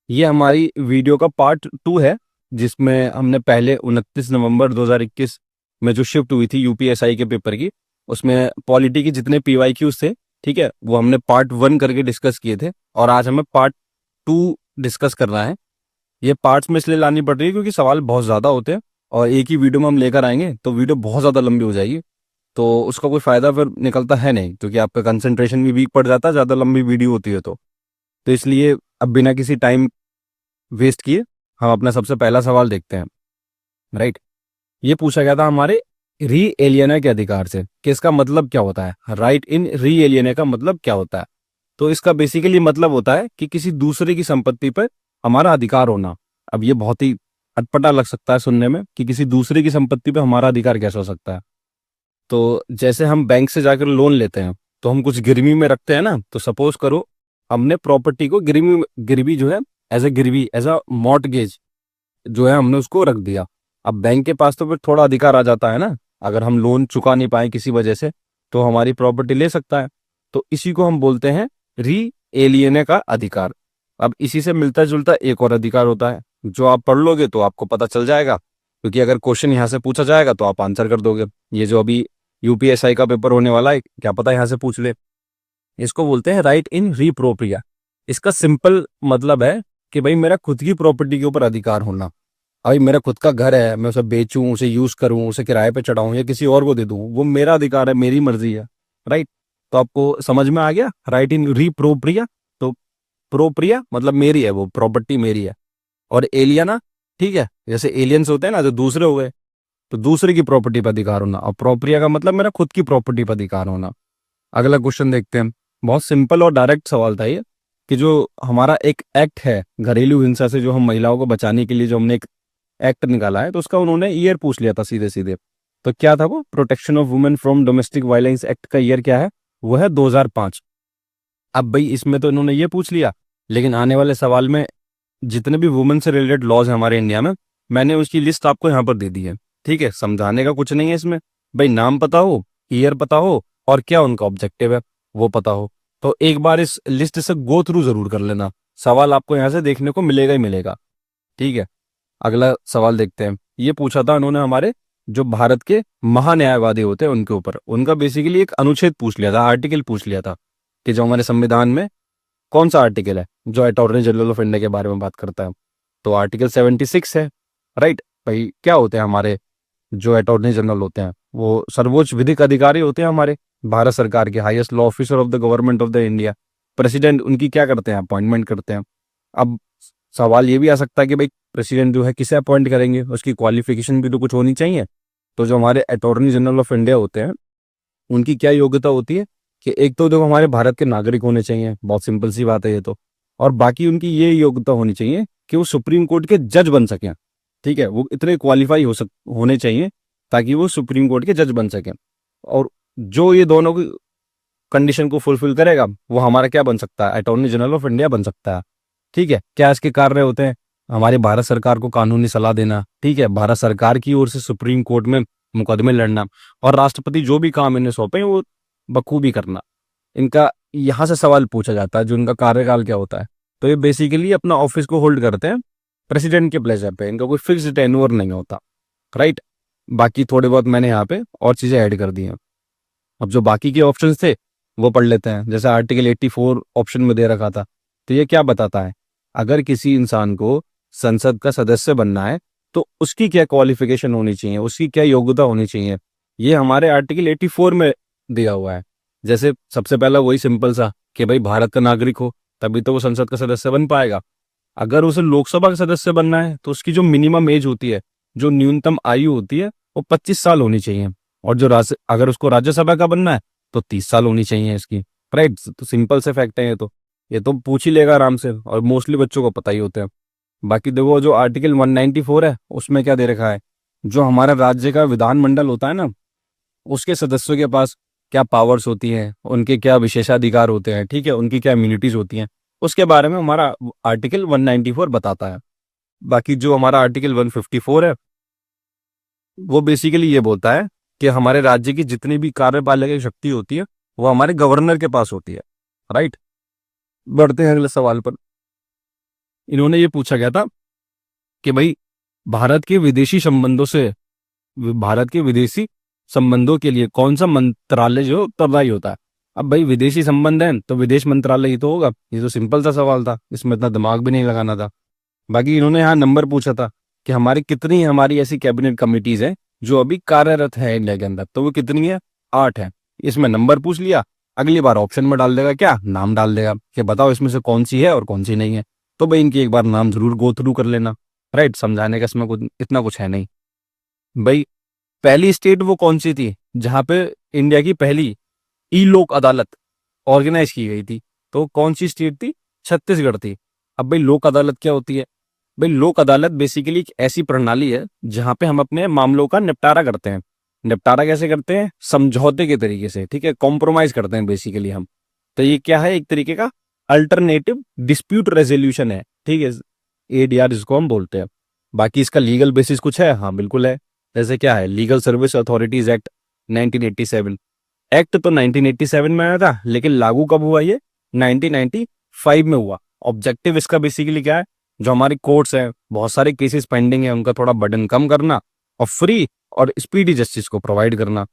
ये हमारी वीडियो का पार्ट 2 है, जिसमें हमने पहले 29 नवंबर 2021 में जो शिफ्ट हुई थी यूपीएसआई के पेपर की, उसमें पॉलिटी के जितने पीवाईक्यूज थे, ठीक है, वो हमने पार्ट 1 करके डिस्कस किए थे। और आज हमें पार्ट 2 डिस्कस करना है। ये पार्ट्स में इसलिए लानी पड़ रही है क्योंकि सवाल बहुत ज़्यादा होते हैं और एक ही वीडियो में हम लेकर आएंगे तो वीडियो बहुत ज़्यादा लंबी हो जाएगी। तो उसका कोई फ़ायदा फिर निकलता है नहीं, क्योंकि आपका कंसंट्रेशन भी वीक पड़ जाता है ज़्यादा लंबी वीडियो होती है तो इसलिए अब बिना किसी टाइम वेस्ट किए हम अपना सबसे पहला सवाल देखते हैं। राइट। ये पूछा गया था हमारे री एलियना के अधिकार से कि इसका मतलब क्या होता है। राइट इन री एलियना का मतलब क्या होता है? तो इसका बेसिकली मतलब होता है कि किसी दूसरे की संपत्ति पर हमारा अधिकार होना। अब ये बहुत ही अटपटा लग सकता है सुनने में कि किसी दूसरे की संपत्ति पर हमारा अधिकार कैसे हो सकता है। तो जैसे हम बैंक से जाकर लोन लेते हैं तो हम कुछ गिरवी में रखते हैं ना। तो सपोज करो हमने प्रॉपर्टी को गिरवी गिरवी जो है, एज ए गिरवी, एज अ मॉर्टगेज जो है, हमने उसको रख दिया। अब बैंक के पास तो फिर थोड़ा अधिकार आ जाता है ना। अगर हम लोन चुका नहीं पाए किसी वजह से तो हमारी प्रॉपर्टी ले सकता है। तो इसी को हम बोलते हैं री एलियने का अधिकार। अब इसी से मिलता जुलता एक और अधिकार होता है जो आप पढ़ लोगे तो आपको पता चल जाएगा, क्योंकि अगर क्वेश्चन यहाँ से पूछा जाएगा तो आप आंसर कर दोगे। ये जो अभी यूपीएसआई का पेपर होने वाला है, क्या पता यहाँ से पूछ ले। इसको बोलते हैं राइट इन रीप्रोप्रिया। इसका सिंपल मतलब है कि भाई मेरा खुद की प्रॉपर्टी के ऊपर अधिकार होना। भाई मेरा खुद का घर है, मैं उसे बेचूं, उसे यूज करूं, उसे किराए पे चढ़ाऊं या किसी और को दे दूं, वो मेरा अधिकार है, मेरी मर्जी है। राइट। तो आपको समझ में आ गया राइट इन रीप्रोप्रिया। तो प्रोप्रिया मतलब मेरी है, वो प्रॉपर्टी मेरी है। और एलियना, ठीक है, जैसे एलियंस होते हैं ना जो दूसरे हुए, तो दूसरे की प्रॉपर्टी पर अधिकार होना। और प्रोप्रिया का मतलब मेरा खुद की प्रॉपर्टी पर अधिकार होना। अगला क्वेश्चन देखते हैं। बहुत सिंपल और डायरेक्ट सवाल था ये कि जो हमारा एक एक्ट है घरेलू हिंसा से, जो हम महिलाओं को बचाने के लिए जो हमने एक एक्ट निकाला है, तो उसका उन्होंने ईयर पूछ लिया था सीधे सीधे। तो क्या था वो? Protection of women from domestic violence act का ईयर क्या है? वो है 2005। अब भाई इसमें तो इन्होंने ये पूछ लिया, लेकिन आने वाले सवाल में जितने भी वुमेन से रिलेटेड लॉज हैं हमारे इंडिया में, मैंने उसकी लिस्ट आपको यहाँ पर दे दी है। ठीक है, समझाने का कुछ नहीं है इसमें। भाई नाम पता हो, ईयर पता हो, और क्या उनका ऑब्जेक्टिव है वो पता हो। तो एक बार इस लिस्ट से गो थ्रू जरूर कर लेना, सवाल आपको यहाँ से देखने को मिलेगा ही मिलेगा। ठीक है। अगला सवाल देखते हैं। ये पूछा था उन्होंने हमारे जो भारत के महान्यायवादी होते हैं उनके ऊपर, उनका बेसिकली एक अनुच्छेद पूछ लिया था, आर्टिकल पूछ लिया था कि जो हमारे संविधान में कौन सा आर्टिकल है जो अटॉर्नी जनरल ऑफ इंडिया के बारे में बात करता है। तो आर्टिकल 76 है। राइट। भाई क्या होते हैं हमारे जो अटॉर्नी जनरल होते हैं? वो सर्वोच्च विधिक अधिकारी होते हैं हमारे भारत सरकार के, highest law officer of the government of the India. President उनकी क्या करते हैं? अपॉइंटमेंट करते हैं। अब सवाल ये भी आ सकता है कि भाई प्रेसिडेंट जो है किसे अपॉइंट करेंगे, उसकी क्वालिफिकेशन भी तो कुछ होनी चाहिए। तो जो हमारे अटॉर्नी जनरल ऑफ इंडिया होते हैं उनकी क्या योग्यता होती है कि एक तो देखो हमारे भारत के नागरिक होने चाहिए, बहुत सिंपल सी बात है ये तो। और बाकी उनकी ये योग्यता होनी चाहिए कि वो सुप्रीम कोर्ट के जज बन सकें। ठीक है, वो इतने क्वालिफाई होने चाहिए ताकि वो सुप्रीम कोर्ट के जज बन सकें। और जो ये दोनों की कंडीशन को फुलफिल करेगा वो हमारा क्या बन सकता है? अटॉर्नी जनरल ऑफ इंडिया बन सकता है। ठीक है। क्या इसके कार्य होते हैं? हमारी भारत सरकार को कानूनी सलाह देना, ठीक है, भारत सरकार की ओर से सुप्रीम कोर्ट में मुकदमे लड़ना, और राष्ट्रपति जो भी काम इन्हें सौंपे वो बखूबी करना। इनका यहाँ से सवाल पूछा जाता है जो इनका कार्यकाल क्या होता है। तो ये बेसिकली अपना ऑफिस को होल्ड करते हैं प्रेसिडेंट के प्लेजर पे, इनका कोई फिक्स टेन्योर नहीं होता। राइट। बाकी थोड़े बहुत मैंने यहाँ पे और चीजें ऐड कर दी हैं। अब जो बाकी के ऑप्शन थे वो पढ़ लेते हैं। जैसे आर्टिकल 84 ऑप्शन में दे रखा था, तो ये क्या बताता है? अगर किसी इंसान को संसद का सदस्य बनना है तो उसकी क्या क्वालिफिकेशन होनी चाहिए, उसकी क्या योग्यता होनी चाहिए, ये हमारे आर्टिकल 84 में दिया हुआ है। जैसे सबसे पहला वही सिंपल सा कि भाई भारत का नागरिक हो, तभी तो वो संसद का सदस्य बन पाएगा। अगर उसे लोकसभा का सदस्य बनना है तो उसकी जो मिनिमम एज होती है, जो न्यूनतम आयु होती है, वो 25 साल होनी चाहिए। और जो अगर उसको राज्यसभा का बनना है तो 30 साल होनी चाहिए इसकी। राइट। तो सिंपल से फैक्ट है ये तो पूछ ही लेगा आराम से, और मोस्टली बच्चों को पता ही होते हैं। बाकी देखो जो आर्टिकल 194 है उसमें क्या दे रखा है, जो हमारा राज्य का विधानमंडल होता है ना, उसके सदस्यों के पास क्या पावर्स होती हैं, उनके क्या विशेषाधिकार होते हैं, ठीक है, उनकी क्या इम्यूनिटीज होती हैं, उसके बारे में हमारा आर्टिकल 194 बताता है। बाकी जो हमारा आर्टिकल 154 है वो बेसिकली ये बोलता है कि हमारे राज्य की जितनी भी कार्यपालक शक्ति होती है वो हमारे गवर्नर के पास होती है। राइट। बढ़ते हैं अगले सवाल पर। इन्होंने ये पूछा गया था कि भाई भारत के विदेशी संबंधों से भारत के विदेशी संबंधों के लिए कौन सा मंत्रालय जो उत्तरदायी होता है। अब भाई विदेशी संबंध है तो विदेश मंत्रालय ही तो होगा। ये तो सिंपल सा सवाल था, इसमें इतना दिमाग भी नहीं लगाना था। बाकी इन्होंने यहाँ नंबर पूछा था कि हमारी ऐसी कैबिनेट कमिटीज हैं जो अभी कार्यरत है इंडिया के अंदर, तो वो कितनी है? 8 है। इसमें नंबर पूछ लिया, अगली बार ऑप्शन में डाल देगा, क्या नाम डाल देगा कि बताओ इसमें से कौन सी है और कौन सी नहीं है। तो भाई इनकी एक बार नाम जरूर गो थ्रू कर लेना। राइट, समझाने का इसमें कुछ इतना कुछ है नहीं। भाई पहली स्टेट वो कौन सी थी जहां पे इंडिया की पहली ई लोक अदालत ऑर्गेनाइज की गई थी? तो कौन सी स्टेट थी? छत्तीसगढ़ थी। अब भाई लोक अदालत क्या होती है? भाई लोक अदालत बेसिकली एक ऐसी प्रणाली है जहां पे हम अपने मामलों का निपटारा करते हैं। निपटारा कैसे करते हैं? समझौते के तरीके से, ठीक है, कॉम्प्रोमाइज करते हैं बेसिकली हम। तो ये क्या है? एक तरीके का अल्टरनेटिव डिस्प्यूट रेजोल्यूशन है, ठीक है, एडीआर इसको हम बोलते हैं। बाकी इसका लीगल बेसिस कुछ है? हाँ बिल्कुल है। जैसे क्या है? Legal service authorities act 1987। Act तो 1987 में आया था, लेकिन लागू कब हुआ? ये 1995 में हुआ। ऑब्जेक्टिव इसका बेसिकली क्या है? जो हमारी कोर्ट्स हैं, बहुत सारे केसेस पेंडिंग है, उनका थोड़ा बर्डन कम करना और फ्री और स्पीडी जस्टिस को प्रोवाइड करना।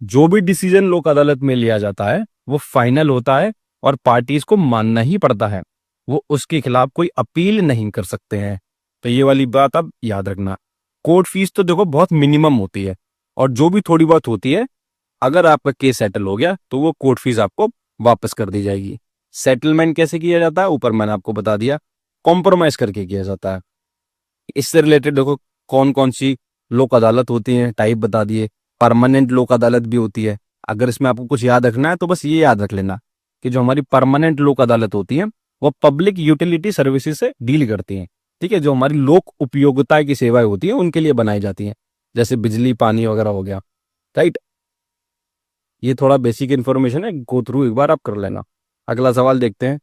जो भी डिसीजन लोक अदालत में लिया जाता है वो फाइनल होता है और पार्टीज को मानना ही पड़ता है। वो उसके खिलाफ कोई अपील नहीं कर सकते हैं। तो ये वाली बात अब याद रखना। कोर्ट फीस तो देखो बहुत मिनिमम होती है, और जो भी थोड़ी बहुत होती है, अगर आपका केस सेटल हो गया तो वो कोर्ट फीस आपको वापस कर दी जाएगी। सेटलमेंट कैसे किया जाता है? ऊपर मैंने आपको बता दिया, कॉम्प्रोमाइज करके किया जाता है। इससे रिलेटेड देखो कौन कौन सी लोक अदालत होती है, टाइप बता दिए। परमानेंट लोक अदालत भी होती है। अगर इसमें आपको कुछ याद रखना है तो बस ये याद रख लेना कि जो हमारी परमानेंट लोक अदालत होती है वो पब्लिक यूटिलिटी सर्विसेज से डील करती हैं, ठीक है। जो हमारी लोक उपयोगिता की सेवाएं होती है उनके लिए बनाई जाती हैं, जैसे बिजली पानी वगैरह हो गया। राइट, ये थोड़ा बेसिक इन्फॉर्मेशन है, गो थ्रू एक बार आप कर लेना। अगला सवाल देखते हैं।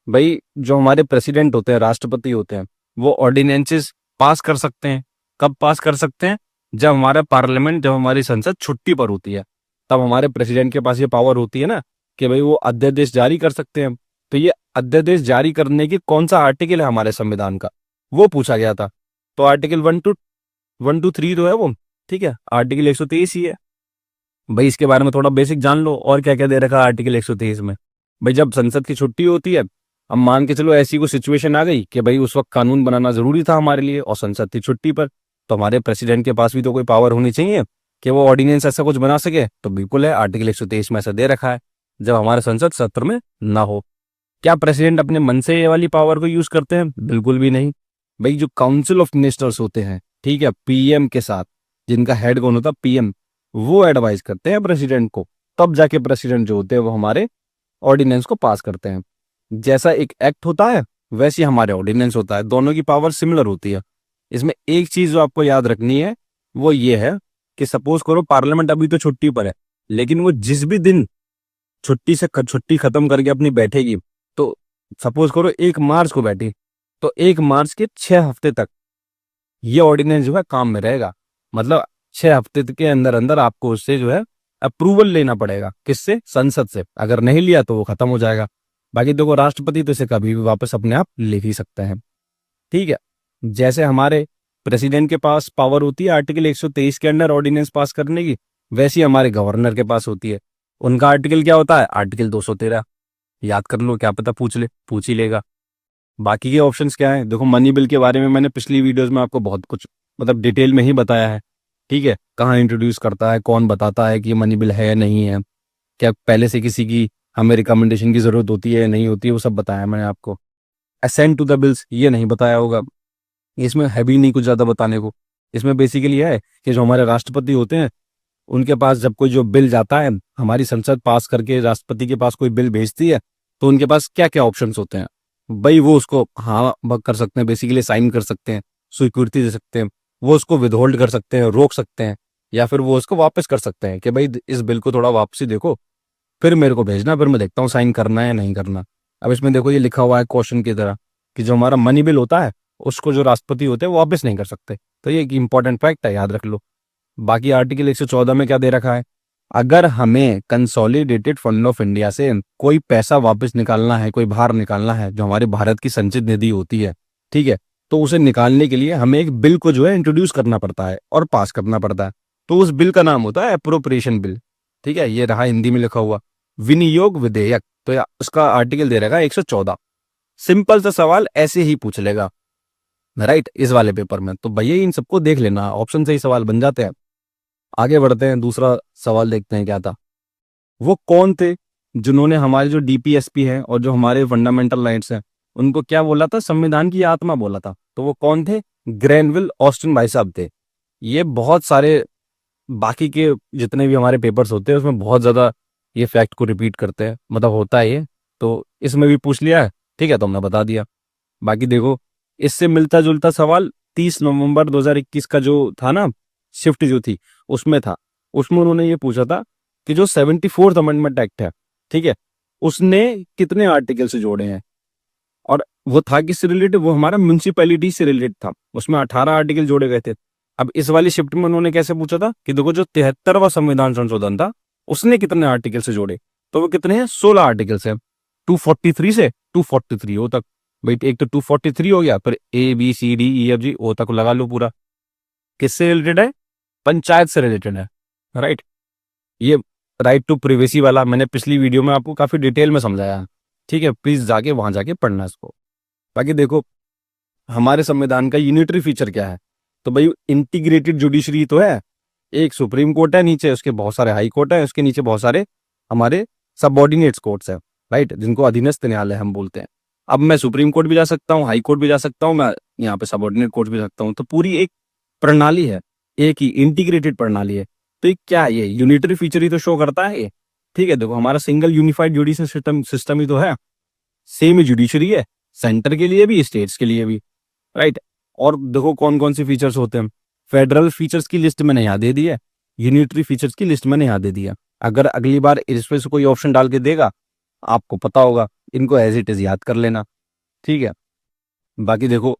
भाई जो हमारे प्रेसिडेंट होते हैं, राष्ट्रपति होते हैं, वो ऑर्डिनेंसेस पास कर सकते हैं। कब पास कर सकते हैं? जब हमारा पार्लियामेंट, जब हमारी संसद छुट्टी पर होती है, तब हमारे प्रेसिडेंट के पास ये पावर होती है ना कि भाई वो अध्यादेश जारी कर सकते हैं। तो ये अध्यादेश जारी करने की कौन सा आर्टिकल है हमारे संविधान का, वो पूछा गया था। तो आर्टिकल 1 to 3 तो है वो, ठीक है, आर्टिकल 123 ही है। भाई इसके बारे में थोड़ा बेसिक जान लो और क्या क्या दे रखा है आर्टिकल 123 में। भाई जब संसद की छुट्टी होती है, अब मान के चलो ऐसी कोई सिचुएशन आ गई कि भाई उस वक्त कानून बनाना जरूरी था हमारे लिए और संसद थी छुट्टी पर, तो हमारे प्रेसिडेंट के पास भी तो कोई पावर होनी चाहिए कि वो ऑर्डिनेंस ऐसा कुछ बना सके। तो बिल्कुल है, आर्टिकल 123 में ऐसा दे रखा है, जब हमारे संसद सत्र में ना हो। क्या प्रेसिडेंट अपने मन से ये वाली पावर को यूज करते हैं? बिल्कुल भी नहीं। भाई जो काउंसिल ऑफ मिनिस्टर्स होते हैं, ठीक है, पीएम के साथ, जिनका हेड कौन होता है? पीएम। वो एडवाइस करते हैं प्रेसिडेंट को, तब जाके प्रेसिडेंट जो होते हैं वो हमारे ऑर्डिनेंस को पास करते हैं। जैसा एक एक्ट होता है वैसे ही हमारे ऑर्डिनेंस होता है, दोनों की पावर सिमिलर होती है। इसमें एक चीज जो आपको याद रखनी है वो ये है कि सपोज करो पार्लियामेंट अभी तो छुट्टी पर है, लेकिन वो जिस भी दिन छुट्टी खत्म करके अपनी बैठेगी, तो सपोज करो 1 मार्च को बैठी, तो 1 मार्च के 6 हफ्ते तक ये ऑर्डिनेंस जो है काम में रहेगा। मतलब 6 हफ्ते के अंदर अंदर आपको उससे जो है अप्रूवल लेना पड़ेगा। किससे? संसद से। अगर नहीं लिया तो वो खत्म हो जाएगा। बाकी देखो राष्ट्रपति तो इसे कभी भी वापस अपने आप ले ही सकते हैं, ठीक है। जैसे हमारे प्रेसिडेंट के पास पावर होती है आर्टिकल 123 के अंडर ऑर्डिनेंस पास करने की, वैसी हमारे गवर्नर के पास होती है। उनका आर्टिकल क्या होता है? आर्टिकल 213। याद कर लो, क्या पता पूछ ही लेगा। बाकी के ऑप्शंस क्या है? देखो मनी बिल के बारे में मैंने पिछली वीडियोस में आपको बहुत कुछ मतलब डिटेल में ही बताया है, ठीक है। कहाँ इंट्रोड्यूस करता है, कौन बताता है कि ये मनी बिल है या नहीं है, क्या पहले से किसी की हमें रिकमेंडेशन की जरूरत होती है या नहीं होती है, वो सब बताया मैंने आपको। असेंट टू द बिल्स ये नहीं बताया होगा, इसमें है भी नहीं कुछ ज्यादा बताने को। इसमें बेसिकली है कि जो हमारे राष्ट्रपति होते हैं उनके पास जब कोई जो बिल जाता है, हमारी संसद पास करके राष्ट्रपति के पास कोई बिल भेजती है, तो उनके पास क्या क्या ऑप्शंस होते हैं। भाई वो उसको हाँ कर सकते हैं, बेसिकली साइन कर सकते हैं, स्वीकृति दे सकते हैं, वो उसको विदहोल्ड कर सकते हैं, रोक सकते हैं, या फिर वो उसको वापस कर सकते हैं कि भाई इस बिल को थोड़ा वापसी देखो, फिर मेरे को भेजना, फिर मैं देखता हूँ साइन करना है या नहीं करना। अब इसमें देखो ये लिखा हुआ है क्वेश्चन की तरह कि जो हमारा मनी बिल होता है उसको जो राष्ट्रपति होते हैं वो वापस नहीं कर सकते। तो ये एक इंपॉर्टेंट फैक्ट है, याद रख लो। बाकी आर्टिकल 114 में क्या दे रखा है? अगर हमें कंसोलिडेटेड फंड ऑफ इंडिया से कोई पैसा वापस निकालना है, कोई बाहर निकालना है, जो हमारे भारत की संचित निधि होती है, ठीक है। तो उसे निकालने के लिए हमें एक बिल को जो है इंट्रोड्यूस करना पड़ता है और पास करना पड़ता है। तो उस बिल का नाम होता है अप्रोप्रिएशन बिल। ठीक है, ये रहा हिंदी में लिखा हुआ विनियोग विधेयक। तो उसका आर्टिकल दे रहेगा 114। सिंपल सा सवाल ऐसे ही पूछ लेगा, राइट, इस वाले पेपर में। तो भैया इन सबको देख लेना, ऑप्शन से ही सवाल बन जाते हैं। आगे बढ़ते हैं, दूसरा सवाल देखते हैं क्या था। वो कौन थे जिन्होंने हमारे जो डीपीएसपी है और जो हमारे फंडामेंटल राइट्स हैं उनको क्या बोला था, संविधान की आत्मा बोला था। तो वो कौन थे? ग्रैनविल ऑस्टिन भाई साहब थे। ये बहुत सारे बाकी के जितने भी हमारे पेपर्स होते हैं उसमें बहुत ज्यादा ये फैक्ट को रिपीट करते हैं, मतलब होता है ये। तो इसमें भी पूछ लिया है, ठीक है, तो हमने बता दिया। बाकी देखो, इससे मिलता जुलता सवाल 30 नवंबर 2021 का जो था ना, शिफ्ट जो थी उसमें था। उसमें उन्होंने ये पूछा था कि जो 74th अमेंडमेंट एक्ट है, ठीक है, उसने कितने आर्टिकल से जोड़े हैं। और वो था किससे रिलेटेड? वो हमारा म्यूनसिपैलिटी से रिलेटेड था। उसमें 18 आर्टिकल जोड़े गए थे। अब इस वाली शिफ्ट में उन्होंने कैसे पूछा था कि देखो जो 73वां संविधान संशोधन था उसने कितने आर्टिकल से जोड़े। तो वो कितने हैं? 16 आर्टिकल से। 243 से 243 ओ तक। भाई एक तो 243 हो गया, फिर ABCDEFG ओ तक लगा लो पूरा। किससे रिलेटेड है? पंचायत से रिलेटेड है, राइट। ये राइट टू प्रिवेसी वाला मैंने पिछली वीडियो में आपको काफी डिटेल में समझाया, ठीक है, प्लीज जाके वहां जाके पढ़ना इसको। बाकी देखो, हमारे संविधान का यूनिटरी फीचर क्या है? तो भाई इंटीग्रेटेड जुडिशरी तो है। एक सुप्रीम कोर्ट है, नीचे उसके बहुत सारे हाई कोर्ट है, उसके नीचे बहुत सारे हमारे सबऑर्डिनेट्स कोर्ट्स है, राइट, जिनको अधीनस्थ न्यायालय हम बोलते हैं। अब मैं सुप्रीम कोर्ट भी जा सकता हूँ, हाई कोर्ट भी जा सकता हूँ, मैं यहाँ पे सबऑर्डिनेट कोर्ट भी जा सकता हूँ। तो पूरी एक प्रणाली है, एक ही इंटीग्रेटेड प्रणाली है। तो ये क्या है? ये यूनिटरी फीचर ही तो शो करता है ये। ठीक है, देखो हमारा सिंगल यूनिफाइड जुडिशियल सिस्टम ही तो है। सेम ही जुडिशरी है, सेंटर के लिए भी स्टेट्स के लिए भी, राइट। और देखो कौन कौन से फीचर्स होते हैं। फेडरल फीचर्स की लिस्ट मैंने यहाँ दे दी है, यूनिटरी फीचर्स की लिस्ट मैंने यहाँ दे दी है। अगर अगली बार इसमें से कोई ऑप्शन डाल के देगा आपको पता होगा, इनको एज इट इज याद कर लेना, ठीक है। बाकी देखो,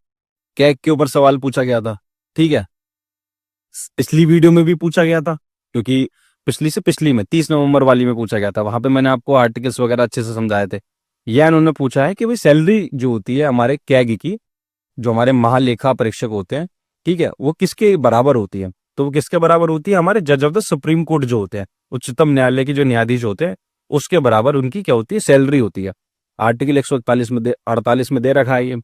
कैग के ऊपर सवाल पूछा गया था, ठीक है, पिछली वीडियो में भी पूछा गया था, क्योंकि पिछली से पिछली में 30 नवंबर वाली में पूछा गया था। वहां पे मैंने आपको आर्टिकल्स वगैरह अच्छे से समझाए थे। यह उन्होंने पूछा है कि भाई सैलरी जो होती है हमारे कैग की, जो हमारे महालेखा परीक्षक होते हैं, ठीक है, वो किसके बराबर होती है? तो वो किसके बराबर होती है? हमारे जज ऑफ द सुप्रीम कोर्ट जो होते हैं, उच्चतम न्यायालय के जो न्यायाधीश होते हैं, उसके बराबर उनकी क्या होती है? सैलरी होती है। आर्टिकल 148 में 48 में दे रखा है ये।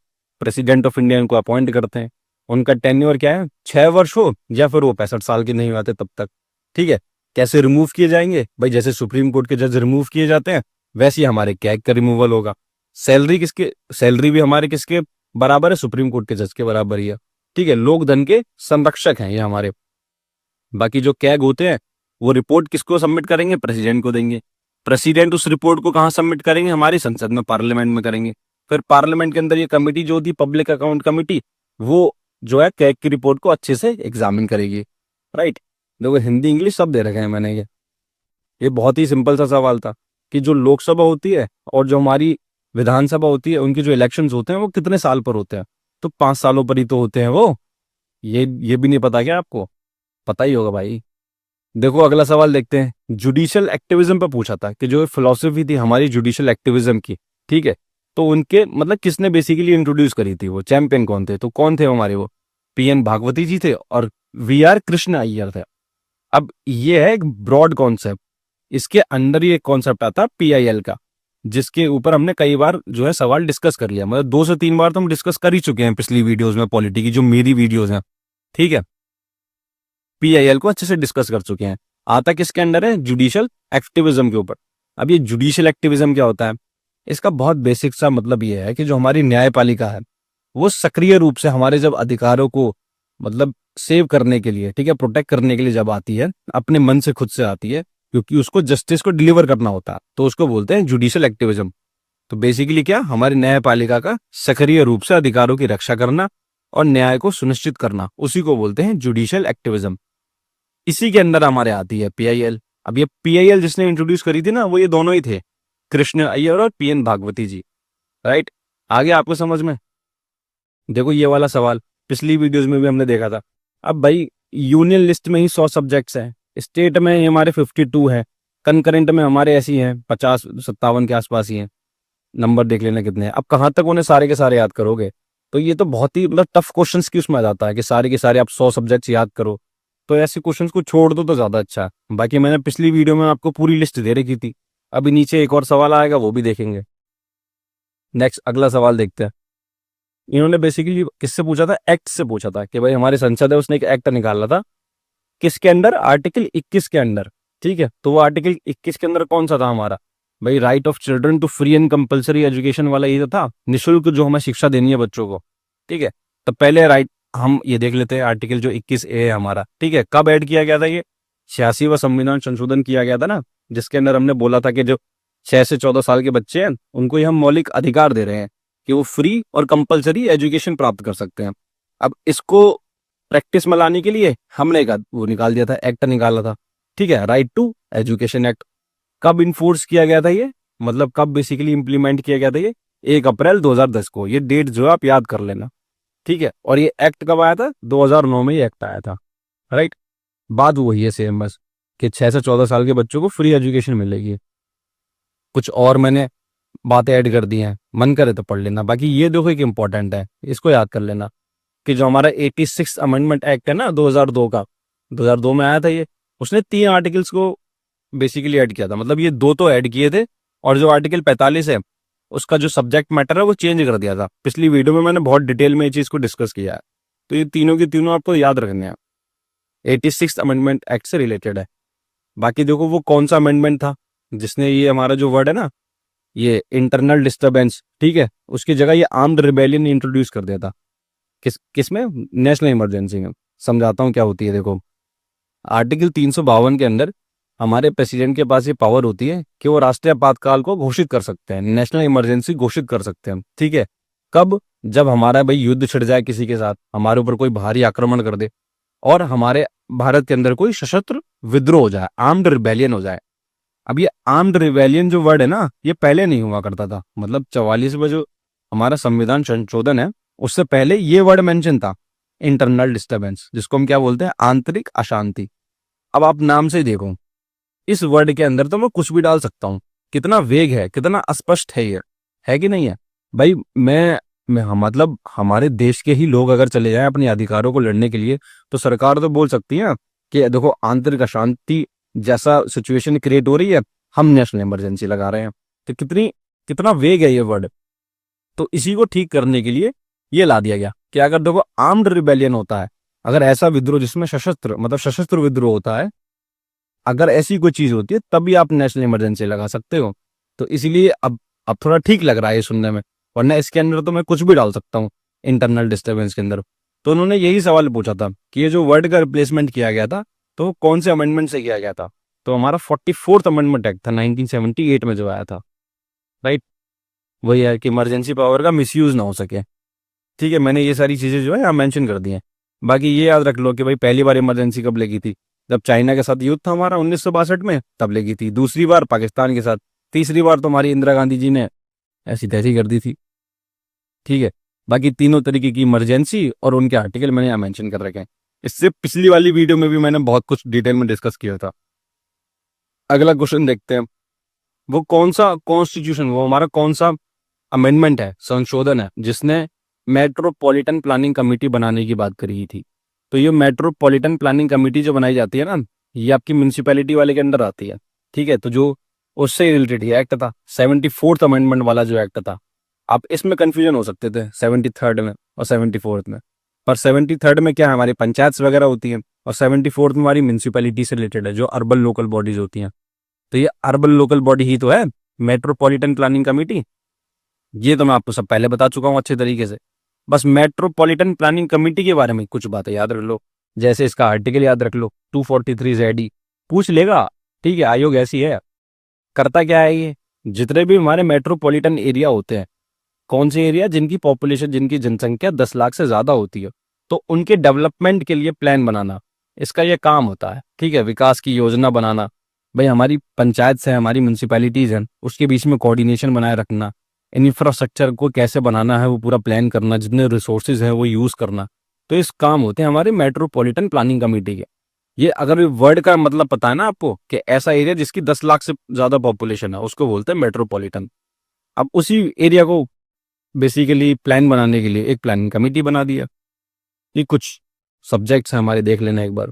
प्रेसिडेंट ऑफ इंडिया इनको अपॉइंट करते हैं। उनका टेन्योर क्या है? 6 वर्ष हो या फिर वो 65 साल के नहीं आते तब तक, ठीक है। कैसे रिमूव किए जाएंगे? भाई जैसे सुप्रीम कोर्ट के जज रिमूव किए जाते हैं वैसे ही हमारे कैग का रिमूवल होगा। सैलरी भी हमारे किसके बराबर है? सुप्रीम कोर्ट के जज के बराबर ही है, ठीक है। लोक धन के संरक्षक हैं ये हमारे। बाकी जो कैग होते हैं वो रिपोर्ट किसको सबमिट करेंगे? प्रेसिडेंट को देंगे। प्रेसिडेंट उस रिपोर्ट को कहाँ सबमिट करेंगे? हमारी संसद में, पार्लियामेंट में करेंगे। फिर पार्लियामेंट के अंदर ये कमेटी जो होती है, पब्लिक अकाउंट कमेटी, वो जो है कैग की रिपोर्ट को अच्छे से एग्जामिन करेगी, राइट। देखो हिंदी इंग्लिश सब दे रखे हैं मैंने। ये बहुत ही सिंपल सा सवाल था कि जो लोकसभा होती है और जो हमारी विधानसभा होती है उनके जो इलेक्शंस होते हैं वो कितने साल पर होते हैं? तो 5 सालों पर ही तो होते हैं वो। ये भी नहीं पता क्या आपको? पता ही होगा भाई। देखो अगला सवाल देखते हैं। जुडिशियल एक्टिविज्म पे पूछा था कि जो फिलॉसफी थी हमारी जुडिशियल एक्टिविज्म की, ठीक है, तो उनके मतलब किसने बेसिकली इंट्रोड्यूस करी थी? वो चैंपियन कौन थे? तो कौन थे हमारे? वो PN भागवती जी थे और VR कृष्ण अय्यर थे। अब ये है एक ब्रॉड कॉन्सेप्ट। इसके अंदर ये कॉन्सेप्ट आता है PIL का, जिसके ऊपर हमने कई बार जो है सवाल डिस्कस कर लिया। मतलब 2 से 3 बार तो हम डिस्कस कर ही चुके हैं पिछली वीडियोस में, पॉलिटी की जो मेरी वीडियोस हैं, ठीक है। PIL को अच्छे से डिस्कस कर चुके हैं। आता किसके अंडर है? जुडिशियल एक्टिविज्म के ऊपर। अब ये जुडिशियल एक्टिविज्म क्या होता है? इसका बहुत बेसिक सा मतलब ये है कि जो हमारी न्यायपालिका है वो सक्रिय रूप से हमारे जब अधिकारों को मतलब सेव करने के लिए, ठीक है, प्रोटेक्ट करने के लिए जब आती है, अपने मन से खुद से आती है, क्योंकि उसको जस्टिस को डिलीवर करना होता है, तो उसको बोलते हैं जुडिशियल एक्टिविज्म। तो बेसिकली क्या? हमारी न्यायपालिका का सक्रिय रूप से अधिकारों की रक्षा करना और न्याय को सुनिश्चित करना, उसी को बोलते हैं जुडिशियल एक्टिविज्म। इसी के अंदर हमारे आती है PIL। अब ये PIL जिसने इंट्रोड्यूस करी थी ना, वो ये दोनों ही थे, कृष्ण अय्यर और PN भागवती जी, राइट। आगे आपको समझ में? देखो ये वाला सवाल पिछली वीडियोस में भी हमने देखा था। अब भाई यूनियन लिस्ट में ही 100 सब्जेक्ट्स हैं, स्टेट में हमारे 52 है, कंकरेंट में हमारे ऐसी हैं 50-57 के आसपास ही हैं। नंबर देख लेना कितने हैं। अब कहाँ तक उन्हें सारे के सारे याद करोगे? तो ये तो बहुत ही मतलब टफ क्वेश्चंस की उसमें आ जाता है कि सारे के सारे आप 100 सब्जेक्ट्स याद करो। तो ऐसे क्वेश्चंस को छोड़ दो तो ज़्यादा अच्छा है। बाकी मैंने पिछली वीडियो में आपको पूरी लिस्ट दे रखी थी। अभी नीचे एक और सवाल आएगा, वो भी देखेंगे। नेक्स्ट अगला सवाल देखते हैं। इन्होंने बेसिकली किससे पूछा था? एक्ट से पूछा था कि भाई हमारी संसद है, उसने एक एक्ट निकाला था किसके अंडर? आर्टिकल 21 के अंडर। ठीक है, तो वो आर्टिकल 21 के अंदर कौन सा था हमारा? भाई right of children to free and compulsory education वाला ये तो था, निःशुल्क जो हमें शिक्षा देनी है बच्चों को। ठीक है, तो पहले राइट हम ये देख लेते हैं आर्टिकल जो 21A है हमारा। ठीक है, कब ऐड किया गया था ये? 86वां संविधान संशोधन किया गया था ना, जिसके अंदर हमने बोला था कि जो 6 से 14 साल के बच्चे हैं उनको ही हम मौलिक अधिकार दे रहे हैं कि वो फ्री और कंपलसरी एजुकेशन प्राप्त कर सकते हैं। अब इसको प्रैक्टिस में लाने के लिए हमने वो निकाल दिया था, एक्ट निकाला था। ठीक है, राइट टू एजुकेशन एक्ट। कब इन्फोर्स किया गया था ये, मतलब कब बेसिकली इंप्लीमेंट किया गया था ये? 1 अप्रैल 2010 को। ये डेट जो है आप याद कर लेना। ठीक है, और ये एक्ट कब आया था? 2009 में ये एक्ट आया था। राइट, बात वही है सेम बस कि 6 से 14 साल के बच्चों को फ्री एजुकेशन मिलेगी। कुछ और मैंने बातें ऐड कर दी हैं, मन करे तो पढ़ लेना। बाकी ये देखो एक इंपॉर्टेंट है, इसको याद कर लेना कि जो हमारा 86 अमेंडमेंट एक्ट है ना 2002 का, 2002 में आया था ये। उसने 3 आर्टिकल्स को बेसिकली ऐड किया था, मतलब ये 2 तो ऐड किए थे, और जो आर्टिकल 45 है उसका जो सब्जेक्ट मैटर है वो चेंज कर दिया था। पिछली वीडियो में मैंने बहुत डिटेल में ये चीज़ को डिस्कस किया है। तो ये तीनों की तीनों आपको याद रखने हैं, 86 अमेंडमेंट एक्ट से रिलेटेड है। बाकी देखो वो कौन सा अमेंडमेंट था जिसने ये हमारा जो वर्ड है ना, ये इंटरनल डिस्टर्बेंस, ठीक है, उसकी जगह ये आर्म्ड रिबेलियन इंट्रोड्यूस कर दिया था। किस में? नेशनल इमरजेंसी में। समझाता हूँ क्या होती है। देखो आर्टिकल 352 के अंदर हमारे प्रेसिडेंट के पास ये पावर होती है कि वो राष्ट्रीय आपातकाल को घोषित कर सकते हैं, नेशनल इमरजेंसी घोषित कर सकते हैं। ठीक है, कब? जब हमारा भाई युद्ध छिड़ जाए किसी के साथ, हमारे ऊपर कोई भारी आक्रमण कर दे और हमारे भारत के अंदर कोई सशस्त्र विद्रोह हो जाए, आर्म्ड रिबेलियन हो जाए। अब ये आर्म्ड रिबेलियन जो वर्ड है ना, ये पहले नहीं हुआ करता था। मतलब 44 में जो हमारा संविधान संशोधन है उससे पहले ये वर्ड मेंशन था, इंटरनल डिस्टर्बेंस, जिसको हम क्या बोलते हैं? आंतरिक अशांति। अब आप नाम से ही देखो, इस वर्ड के अंदर तो मैं कुछ भी डाल सकता हूँ। कितना वेग है, कितना अस्पष्ट है ये, है कि नहीं है? भाई मतलब हमारे देश के ही लोग अगर चले जाएं अपने अधिकारों को लड़ने के लिए, तो सरकार तो बोल सकती है कि देखो आंतरिक अशांति जैसा सिचुएशन क्रिएट हो रही है, हम नेशनल इमरजेंसी लगा रहे हैं। तो कितना वेग है ये वर्ड। तो इसी को ठीक करने के लिए ये ला दिया गया कि अगर देखो आर्म्ड रिबेलियन होता है, अगर ऐसा विद्रोह जिसमें सशस्त्र विद्रोह होता है, अगर ऐसी कोई चीज होती है तभी आप नेशनल इमरजेंसी लगा सकते हो। तो इसीलिए अब थोड़ा ठीक लग रहा है ये सुनने में, वरना इसके अंदर तो मैं कुछ भी डाल सकता हूँ इंटरनल डिस्टर्बेंस के अंदर। तो उन्होंने यही सवाल पूछा था कि ये जो वर्ड का रिप्लेसमेंट किया गया था तो कौन से अमेंडमेंट से किया गया था? तो हमारा 44th अमेंडमेंट एक्ट था 1978 में जो आया था। राइट, वही है कि इमरजेंसी पावर का मिसयूज ना हो सके। ठीक है, मैंने ये सारी चीजें जो है यहाँ मेंशन कर दी हैं। बाकी ये याद रख लो कि भाई पहली बार इमरजेंसी कब लगी थी? जब चाइना के साथ युद्ध था हमारा 1962 में, तब लगी थी। दूसरी बार पाकिस्तान के साथ। तीसरी बार तो हमारी इंदिरा गांधी जी ने ऐसी तैसी कर दी थी। ठीक है, बाकी तीनों तरीके की इमरजेंसी और उनके आर्टिकल मैंने यहाँ मेंशन कर रखे हैं। इससे पिछली वाली वीडियो में भी मैंने बहुत कुछ डिटेल में डिस्कस किया था। अगला क्वेश्चन देखते हैं, वो कौन सा कॉन्स्टिट्यूशन, वो हमारा कौन सा अमेंडमेंट है, संशोधन है, जिसने मेट्रोपॉलिटन प्लानिंग कमेटी बनाने की बात करी थी? तो ये मेट्रोपॉलिटन प्लानिंग कमेटी जो बनाई जाती है ना, ये आपकी म्यूनिसिपैलिटी वाले के अंदर आती है। ठीक है, तो जो उससे रिलेटेड ये एक्ट था 74th अमेंडमेंट वाला जो एक्ट था। आप इसमें कंफ्यूजन हो सकते थे 73rd में और 74th में, पर 73rd में क्या है, हमारी पंचायत वगैरह होती हैं, और 74th में हमारी म्यूनिसिपैलिटी से रिलेटेड है, जो अर्बन लोकल बॉडीज होती हैं। तो ये अर्बन लोकल बॉडी ही तो है मेट्रोपॉलिटन प्लानिंग कमेटी। ये तो मैं आपको सब पहले बता चुका हूँ अच्छे तरीके से। बस मेट्रोपॉलिटन प्लानिंग कमेटी के बारे में कुछ बातें याद रख लो, जैसे इसका आर्टिकल याद रख लो 243 ZE, पूछ लेगा। ठीक है, आयोग ऐसी है। करता क्या है ये? जितने भी हमारे मेट्रोपॉलिटन एरिया होते हैं, कौन से एरिया जिनकी पॉपुलेशन, जिनकी जनसंख्या 10 लाख से ज्यादा होती है, तो उनके डेवलपमेंट के लिए प्लान बनाना, इसका ये काम होता है। ठीक है, विकास की योजना बनाना। भाई हमारी पंचायत से, हमारी म्यूनसिपैलिटीज हैं, उसके बीच में कोऑर्डिनेशन बनाए रखना, इंफ्रास्ट्रक्चर को कैसे बनाना है वो पूरा प्लान करना, जितने रिसोर्सेज हैं वो यूज करना। तो इस काम होते हैं हमारे मेट्रोपॉलिटन प्लानिंग कमेटी के। ये अगर वर्ड का मतलब पता है ना आपको कि ऐसा एरिया जिसकी 10 लाख से ज्यादा पॉपुलेशन है, उसको बोलते हैं मेट्रोपॉलिटन। अब उसी एरिया को बेसिकली प्लान बनाने के लिए एक प्लानिंग कमेटी बना दिया। ये कुछ सब्जेक्ट्स हैं हमारे, देख लेना एक बार।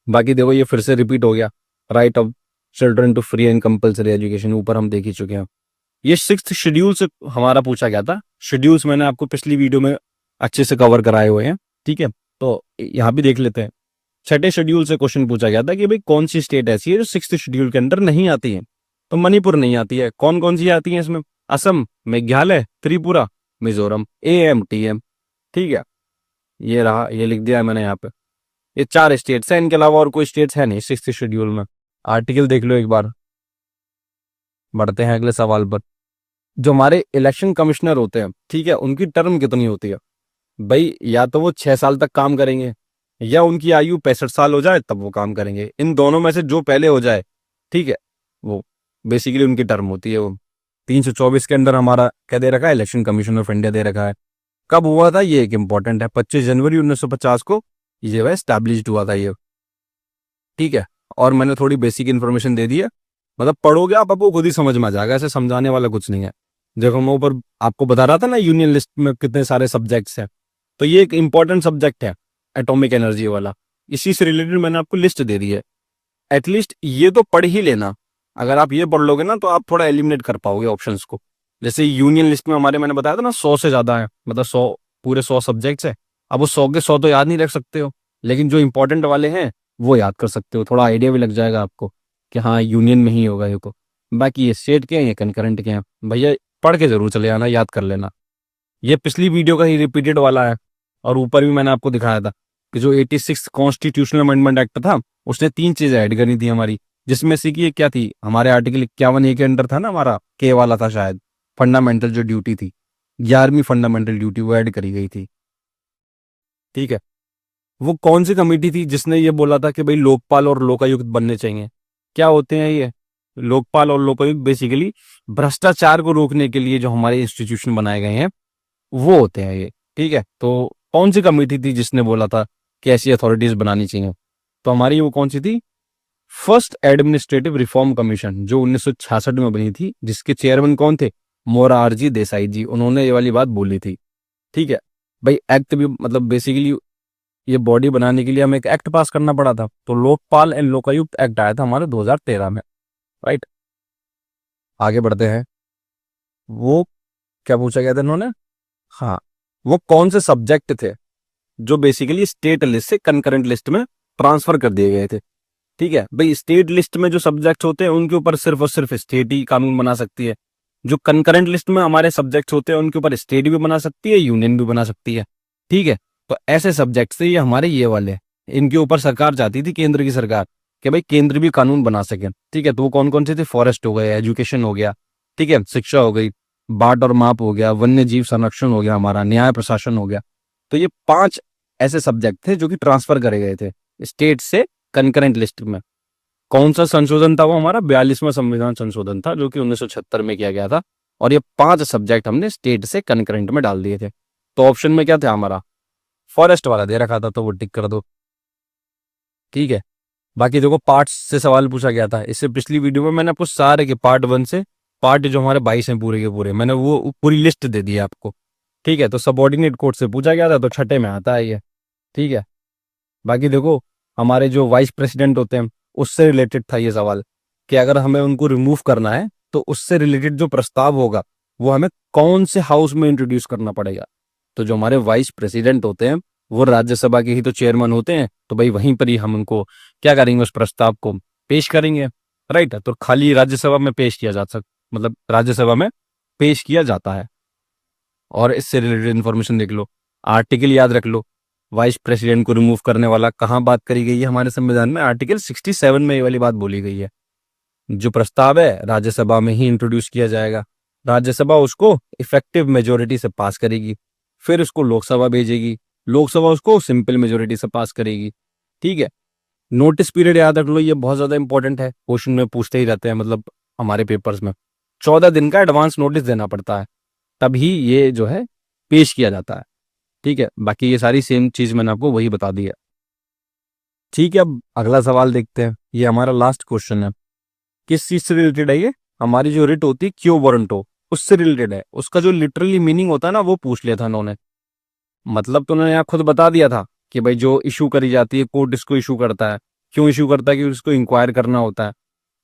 बाकी देखो ये फिर से रिपीट हो गया, right of children to free and compulsory education, ऊपर हम देख ही चुके हैं। ये 6th शेड्यूल से हमारा पूछा गया था। शेड्यूल्स मैंने आपको पिछली वीडियो में अच्छे से कवर कराए हुए हैं, ठीक है, तो यहाँ भी देख लेते हैं। 6ठे शेड्यूल से क्वेश्चन पूछा गया था कि भाई कौन सी स्टेट ऐसी है जो 6th शेड्यूल के अंदर नहीं आती है। तो मणिपुर नहीं आती है। कौन कौन सी आती है इसमें? असम, मेघालय, त्रिपुरा, मिजोरम, AMTM, ठीक है। ये रहा, ये लिख दिया है मैंने यहाँ पे। ये 4 स्टेट्स हैं, इनके अलावा और कोई स्टेट्स है नहीं 6th शेड्यूल में। आर्टिकल देख लो एक बार। बढ़ते हैं अगले सवाल पर। जो हमारे इलेक्शन कमिश्नर होते हैं, ठीक है, उनकी टर्म कितनी होती है? भाई या तो वो 6 साल तक काम करेंगे, या उनकी आयु 65 साल हो जाए तब वो काम करेंगे। इन दोनों में से जो पहले हो जाए, ठीक है, वो बेसिकली उनकी टर्म होती है। वो 324 के अंदर हमारा क्या दे रखा है? इलेक्शन कमीशन ऑफ इंडिया दे रखा है। कब हुआ था ये एक इंपॉर्टेंट है, 25 जनवरी 1950 को ये वह एस्टैब्लिश्ड हुआ था ये, ठीक है। और मैंने थोड़ी बेसिक इन्फॉर्मेशन दे दी है, मतलब पढ़ोगे आप आपको खुद ही समझ में आ जाएगा, ऐसे समझाने वाला कुछ नहीं है। देखो मैं ऊपर आपको बता रहा था ना यूनियन लिस्ट में कितने सारे सब्जेक्ट्स हैं, तो ये एक इंपॉर्टेंट सब्जेक्ट है एटॉमिक एनर्जी वाला। इसी से रिलेटेड मैंने आपको लिस्ट दे दी है। एटलीस्ट ये तो पढ़ ही लेना। अगर आप ये पढ़ लोगे ना तो आप थोड़ा एलिमिनेट कर पाओगे ऑप्शंस को। जैसे यूनियन लिस्ट में हमारे, मैंने बताया था ना, 100 से ज्यादा है, मतलब 100, पूरे 100 सब्जेक्ट्स है। अब वो 100 के 100 तो याद नहीं रख सकते हो, लेकिन जो इंपॉर्टेंट वाले हैं वो याद कर सकते हो। थोड़ा आइडिया भी लग जाएगा आपको कि हाँ यूनियन में ही होगा ये को। बाकी ये स्टेट के हैं, ये कंकरेंट के हैं, भैया पढ़ के जरूर चले आना, याद कर लेना। ये पिछली वीडियो का ही रिपीटेड वाला है। और ऊपर भी मैंने आपको दिखाया था कि जो 86 कॉन्स्टिट्यूशनल अमेंडमेंट एक्ट था, उसने 3 चीजें ऐड करी थी हमारी, जिसमें से कि ये क्या थी, हमारे आर्टिकल 51A के अंडर था ना, हमारा के वाला था शायद, फंडामेंटल जो ड्यूटी थी, 11वीं फंडामेंटल ड्यूटी, वो ऐड करी गई थी, ठीक है। वो कौन सी कमेटी थी जिसने ये बोला था कि भाई लोकपाल और लोकायुक्त बनने चाहिए? क्या होते हैं ये लोकपाल और लोकायुक्त? बेसिकली भ्रष्टाचार को रोकने के लिए जो हमारे इंस्टीट्यूशन बनाए गए हैं वो होते हैं ये, ठीक है। तो कौन सी कमेटी थी जिसने बोला था कि ऐसी अथॉरिटीज बनानी चाहिए? तो हमारी वो कौन सी थी? फर्स्ट एडमिनिस्ट्रेटिव रिफॉर्म कमीशन, जो 1966 में बनी थी, जिसके चेयरमैन कौन थे? मोरारजी देसाई जी। उन्होंने ये वाली बात बोली थी, ठीक है। भाई एक्ट भी, मतलब बेसिकली ये बॉडी बनाने के लिए हमें एक एक्ट पास करना पड़ा था, तो लोकपाल एंड लोकायुक्त एक्ट आया था हमारे 2013 में, राइट। आगे बढ़ते हैं। वो क्या पूछा गया था इन्होंने? हाँ, वो कौन से सब्जेक्ट थे जो बेसिकली स्टेट लिस्ट से कंकरेंट लिस्ट में ट्रांसफर कर दिए गए थे, ठीक है। भाई स्टेट लिस्ट में जो सब्जेक्ट होते हैं उनके ऊपर सिर्फ और सिर्फ स्टेट ही कानून बना सकती है। जो कंकरेंट लिस्ट में हमारे सब्जेक्ट होते हैं उनके ऊपर स्टेट भी बना सकती है, यूनियन भी बना सकती है, ठीक है। तो ऐसे सब्जेक्ट थे ये हमारे ये वाले। इनके ऊपर सरकार चाहती थी, केंद्र की सरकार, कि भाई केंद्र भी कानून बना सके, ठीक है। तो वो कौन कौन से थे? फॉरेस्ट हो गए, एजुकेशन हो गया, ठीक है, शिक्षा हो गई, बाट और माप हो गया, वन्य जीव संरक्षण हो गया, हमारा न्याय प्रशासन हो गया। तो ये 5 ऐसे सब्जेक्ट थे जो कि ट्रांसफर करे गए थे स्टेट से कंकरेंट लिस्ट में। कौन सा संशोधन था? वो हमारा 42वां संविधान संशोधन था, जो कि 1976 में किया गया था। और ये 5 सब्जेक्ट हमने स्टेट से कंकरेंट में डाल दिए थे। तो ऑप्शन में क्या था हमारा? फॉरेस्ट वाला दे रखा था, तो वो टिक कर दो, ठीक है। बाकी देखो पार्ट्स से सवाल पूछा गया था। इससे पिछली वीडियो में मैंने आपको सारे के पार्ट 1 से पार्ट जो हमारे 22 हैं पूरे के पूरे, मैंने वो पूरी लिस्ट दे दी है आपको, ठीक है। तो सबऑर्डिनेट कोर्ट से पूछा गया था, तो 6ठे में आता है ये, ठीक है। बाकी देखो हमारे जो वाइस प्रेसिडेंट होते हैं उससे रिलेटेड था ये सवाल, कि अगर हमें उनको रिमूव करना है तो उससे रिलेटेड जो प्रस्ताव होगा वो हमें कौन से हाउस में इंट्रोड्यूस करना पड़ेगा। तो जो हमारे वाइस प्रेसिडेंट होते हैं वो राज्यसभा के ही तो चेयरमैन होते हैं, तो भाई वहीं पर ही हम उनको क्या करेंगे, उस प्रस्ताव को पेश करेंगे, राइट। तो खाली राज्यसभा में पेश किया जा सकता, मतलब राज्यसभा में पेश किया जाता है। और इससे रिलेटेड इन्फॉर्मेशन देख लो, आर्टिकल याद रख लो। वाइस प्रेसिडेंट को रिमूव करने वाला कहाँ बात करी गई है हमारे संविधान में? आर्टिकल 67 में ये वाली बात बोली गई है। जो प्रस्ताव है राज्यसभा में ही इंट्रोड्यूस किया जाएगा, राज्यसभा उसको इफेक्टिव मेजोरिटी से पास करेगी, फिर उसको लोकसभा भेजेगी, लोकसभा उसको सिंपल मेजोरिटी से पास करेगी, ठीक है। नोटिस पीरियड याद रख लो, ये बहुत ज्यादा इंपॉर्टेंट है, क्वेश्चन में पूछते ही रहते हैं, मतलब हमारे पेपर्स में 14 दिन का एडवांस नोटिस देना पड़ता है, तभी ये जो है पेश किया जाता है, ठीक है। बाकी ये सारी सेम चीज मैंने आपको वही बता दी है, ठीक है। अब अगला सवाल देखते हैं, ये हमारा लास्ट क्वेश्चन है। किस चीज से रिलेटेड है ये? हमारी जो रिट होती है क्यो वारंटो, उससे रिलेटेड है, उसका जो लिटरली मीनिंग होता है ना वो पूछ लिया था उन्होंने। मतलब तो उन्होंने यहाँ खुद बता दिया था कि भाई जो इशू करी जाती है कोर्ट इसको इशू करता है, क्यों इशू करता है कि उसको इंक्वायर करना होता है,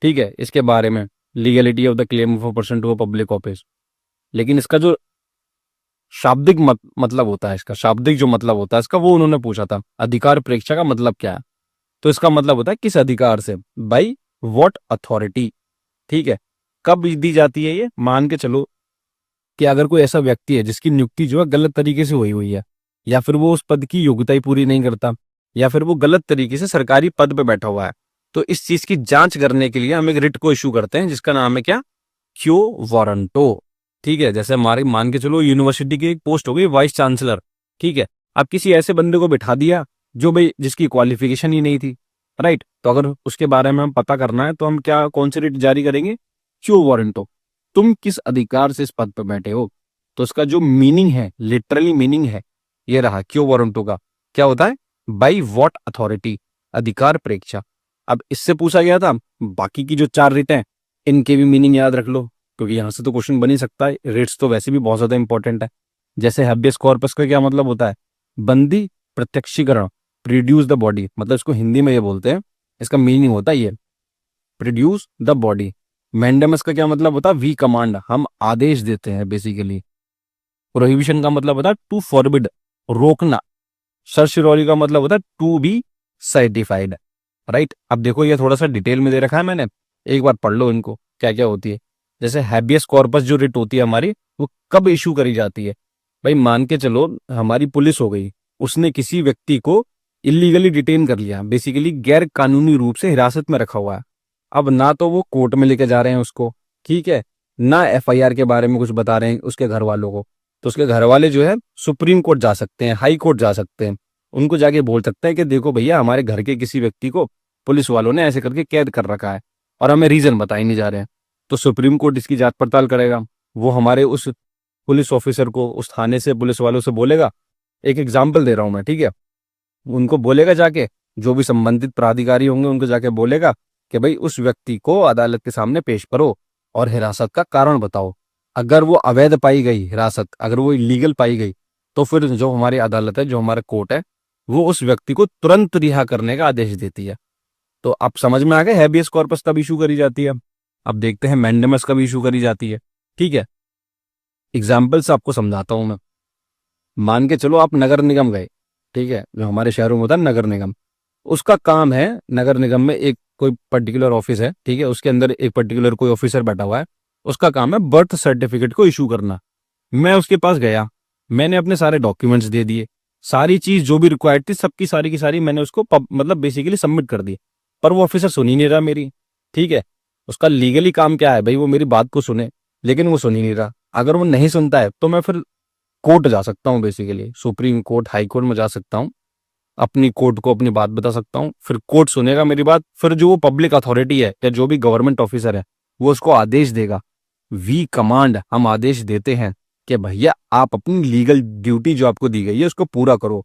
ठीक है, इसके बारे में legality of the claim of a person to a public office. लेकिन इसका जो शाब्दिक मतलब होता है, इसका शाब्दिक जो मतलब होता है इसका, वो उन्होंने पूछा था अधिकार प्रेक्षा का मतलब क्या है। तो इसका मतलब होता है किस अधिकार से, बाई व्हाट अथॉरिटी, ठीक है। कब दी जाती है ये, मान के चलो कि अगर कोई ऐसा व्यक्ति है जिसकी नियुक्ति जो है गलत तरीके से हुई हुई है, या फिर वो उस पद की योग्यता ही पूरी नहीं करता, या फिर वो गलत तरीके से सरकारी पद पे बैठा हुआ है, तो इस चीज की जांच करने के लिए हम एक रिट को इशू करते हैं जिसका नाम है क्या, क्यो वारंटो, ठीक है। जैसे हमारे मान के चलो यूनिवर्सिटी की एक पोस्ट हो गई वाइस चांसलर, ठीक है। अब किसी ऐसे बंदे को बिठा दिया जो भाई जिसकी क्वालिफिकेशन ही नहीं थी, राइट, तो अगर उसके बारे में हम पता करना है तो हम क्या, कौन सी रिट जारी करेंगे, क्यो वारंटो। तुम किस अधिकार से इस पद पर बैठे हो, तो उसका जो मीनिंग है, लिटरली मीनिंग है, ये रहा क्यो वारंटो का, क्या होता है, बाई व्हाट अथॉरिटी, अधिकार प्रेक्षा। अब इससे पूछा गया था, बाकी की जो 4 रिट हैं इनके भी मीनिंग याद रख लो, क्योंकि यहां से तो क्वेश्चन बन ही सकता है, रिट्स तो वैसे भी बहुत ज्यादा इंपॉर्टेंट है। जैसे हैबियस कॉर्पस का क्या मतलब होता है, बंदी प्रत्यक्षीकरण, प्रोड्यूस द बॉडी, मतलब इसको हिंदी में ये बोलते हैं, इसका मीनिंग होता है ये, प्रोड्यूस द बॉडी। मैंडेमस का क्या मतलब होता है, वी कमांड, हम आदेश देते हैं बेसिकली। प्रोहिबिशन का मतलब होता है टू फॉरबिड, रोकना। सर्शिरोरी का मतलब होता है टू बी सर्टिफाइड, राइट। अब देखो ये थोड़ा सा डिटेल में दे रखा है मैंने, एक बार पढ़ लो इनको क्या क्या होती है। जैसे हैबियस कॉर्पस जो रिट होती है हमारी, वो कब इशू करी जाती है, भाई मान के चलो हमारी पुलिस हो गई, उसने किसी व्यक्ति को इलीगली डिटेन कर लिया, बेसिकली गैर कानूनी रूप से हिरासत में रखा हुआ है। अब ना तो वो कोर्ट में लेके जा रहे हैं उसको, ठीक है, ना एफआईआर के बारे में कुछ बता रहे हैं उसके घर वालों को, तो उसके घर वाले जो है सुप्रीम कोर्ट जा सकते हैं, हाई कोर्ट जा सकते हैं, उनको जाके बोल सकते हैं कि देखो भैया हमारे घर के किसी व्यक्ति को पुलिस वालों ने ऐसे करके कैद कर रखा है और हमें रीजन बताए नहीं जा रहे हैं। तो सुप्रीम कोर्ट इसकी जांच पड़ताल करेगा, वो हमारे उस पुलिस ऑफिसर को उस थाने से पुलिस वालों से बोलेगा, एक एग्जाम्पल दे रहा हूं मैं, ठीक है, उनको बोलेगा जाके, जो भी संबंधित प्राधिकारी होंगे उनको जाके बोलेगा कि भाई उस व्यक्ति को अदालत के सामने पेश करो और हिरासत का कारण बताओ। अगर वो अवैध पाई गई हिरासत, अगर वो इलीगल पाई गई, तो फिर जो हमारी अदालत है, जो हमारा कोर्ट है, वो उस व्यक्ति को तुरंत रिहा करने का आदेश देती है। तो आप समझ में आ गए हैबियस कॉर्पस कब इशू करी जाती है। अब देखते हैं मैंडेमस कब इशू करी जाती है, ठीक है। एग्जाम्पल से आपको समझाता हूं मैं। मान के चलो आप नगर निगम गए, ठीक है, जो हमारे शहरों में होता है नगर निगम, उसका काम है, नगर निगम में एक कोई पर्टिकुलर ऑफिस है, ठीक है, उसके अंदर एक पर्टिकुलर कोई ऑफिसर बैठा हुआ है, उसका काम है बर्थ सर्टिफिकेट को इशू करना। मैं उसके पास गया, मैंने अपने सारे डॉक्यूमेंट्स दे दिए, सारी चीज जो भी रिक्वायर्ड थी सबकी सारी की सारी मैंने उसको मतलब बेसिकली सबमिट कर दी, पर वो ऑफिसर सुन ही नहीं रहा मेरी, ठीक है। उसका लीगली काम क्या है भाई, वो मेरी बात को सुने, लेकिन वो सुन ही नहीं रहा। अगर वो नहीं सुनता है तो मैं फिर कोर्ट जा सकता हूँ, basically supreme court, high court में जा सकता हूँ, अपनी कोर्ट को अपनी बात बता सकता हूँ, फिर कोर्ट सुनेगा मेरी बात, फिर जो वो पब्लिक अथॉरिटी है या जो भी गवर्नमेंट ऑफिसर है वो उसको आदेश देगा। वी कमांड, हम आदेश देते हैं कि भैया आप अपनी लीगल ड्यूटी जो आपको दी गई है उसको पूरा करो,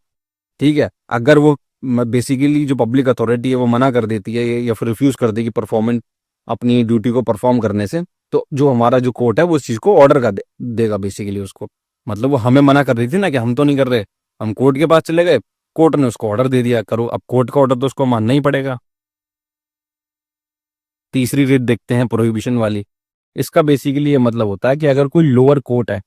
ठीक है। अगर वो बेसिकली जो पब्लिक अथॉरिटी है वो मना कर देती है या फिर रिफ्यूज कर देगी परफॉर्मेंस, अपनी ड्यूटी को परफॉर्म करने से, तो जो हमारा जो कोर्ट है वो उस चीज को ऑर्डर कर देगा बेसिकली उसको। मतलब वो हमें मना कर रही थी ना कि हम तो नहीं कर रहे, हम कोर्ट के पास चले गए, कोर्ट ने उसको ऑर्डर दे दिया करो, अब कोर्ट का ऑर्डर तो उसको मानना ही पड़ेगा। तीसरी रीत देखते हैं प्रोहिबिशन वाली। इसका बेसिकली ये मतलब होता है कि अगर कोई लोअर कोर्ट है,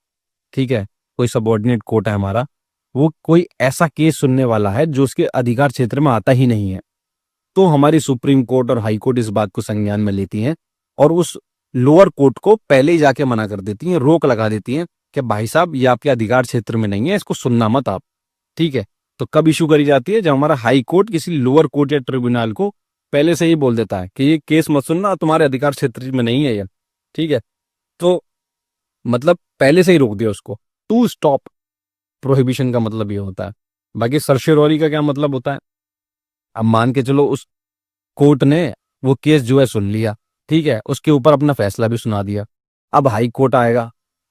ठीक है, कोई सबॉर्डिनेट कोर्ट है हमारा, वो कोई ऐसा केस सुनने वाला है जो उसके अधिकार क्षेत्र में आता ही नहीं है, तो हमारी सुप्रीम कोर्ट और हाई कोर्ट इस बात को संज्ञान में लेती हैं और उस लोअर कोर्ट को पहले ही जाके मना कर देती हैं, रोक लगा देती हैं कि भाई साहब ये आपके अधिकार क्षेत्र में नहीं है, इसको सुनना मत आप, ठीक है। तो कब इशू करी जाती है, जब हमारा हाई कोर्ट किसी लोअर कोर्ट या ट्रिब्यूनल को पहले से ही बोल देता है कि ये केस मत सुनना, तुम्हारे अधिकार क्षेत्र में नहीं है ये, ठीक है। तो मतलब पहले से ही रोक दिया उसको, टू स्टॉप। प्रोहिबिशन का मतलब ये होता है। बाकी सर्शियोरी का क्या मतलब होता है, अब मान के चलो उस कोर्ट ने वो केस जो है सुन लिया, ठीक है, उसके ऊपर अपना फैसला भी सुना दिया। अब हाई कोर्ट आएगा,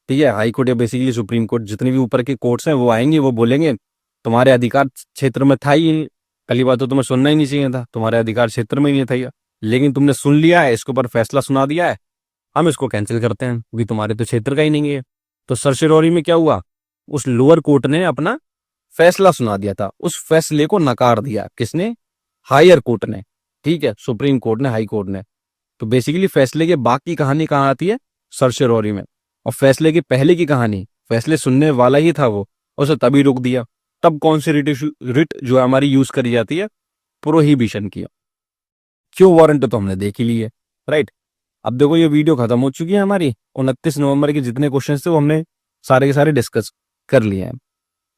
ठीक है, हाई कोर्ट या बेसिकली सुप्रीम कोर्ट, जितने भी ऊपर के कोर्ट्स हैं वो आएंगे, वो बोलेंगे तुम्हारे अधिकार क्षेत्र में था ही नहीं, पहली बात तो तुम्हें सुनना ही नहीं चाहिए था, तुम्हारे अधिकार क्षेत्र में ही नहीं था ये, लेकिन तुमने सुन लिया है, इसके ऊपर फैसला सुना दिया है, हम इसको कैंसिल करते हैं क्योंकि तुम्हारे तो क्षेत्र का ही नहीं है। तो सर्शिरोरी में क्या हुआ, उस लोअर कोर्ट ने अपना फैसला सुना दिया था, उस फैसले को नकार दिया। किसने? हायर कोर्ट ने, ठीक है, सुप्रीम कोर्ट ने, हाई कोर्ट ने। तो बेसिकली फैसले के बाद की कहानी कहाँ आती है? सर्शिरोरी में। और फैसले की पहले की कहानी, फैसले सुनने वाला ही था वो, उसे तभी रोक दिया। तब कौन सी रिट जो हमारी यूज करी जाती है? प्रोहिबिशन की। क्यों वारंट तो हमने देख ही ली है, राइट। अब देखो ये वीडियो खत्म हो चुकी है हमारी। 29 नवंबर के जितने क्वेश्चन थे वो हमने सारे के सारे डिस्कस कर लिए हैं।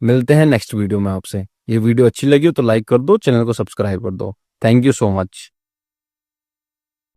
मिलते हैं नेक्स्ट वीडियो में आपसे। ये वीडियो अच्छी लगी हो तो लाइक कर दो, चैनल को सब्सक्राइब कर दो। Thank you so much.